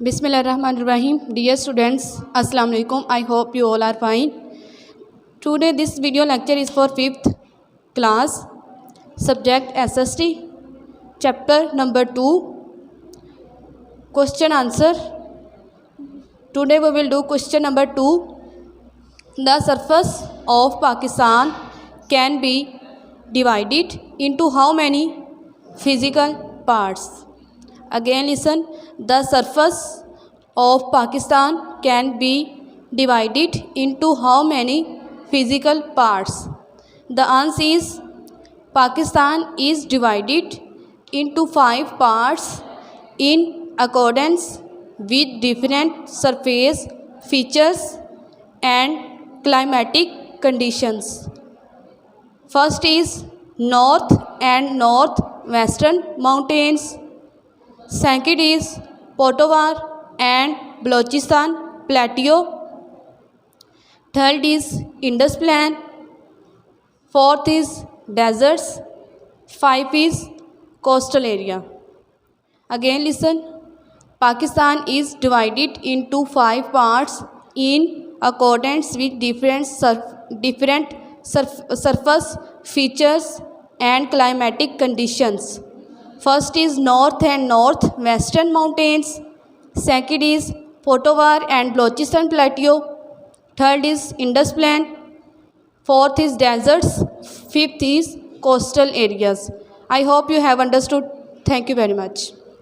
Bismillahirrahmanirrahim. Dear students, Assalamu alaikum. I hope you all are fine. Today this video lecture is for 5th class, subject SST, chapter number 2, question answer. Today we will do question number 2. The surface of Pakistan can be divided into how many physical parts? Again listen. The surface of Pakistan can be divided into how many physical parts? The answer is Pakistan is divided into 5 parts in accordance with different surface features and climatic conditions. First is North and Northwestern mountains. Second is Potawar and Balochistan plateau. Third is Indus Plain. Fourth is deserts. 5 is coastal area. Again listen. Pakistan is divided into 5 parts in accordance with different surface features and climatic conditions. First is North and Northwestern mountains. Second is Potawar and Balochistan plateau. Third is Indus Plain. Fourth is deserts. Fifth is coastal areas. I hope you have understood. Thank you very much.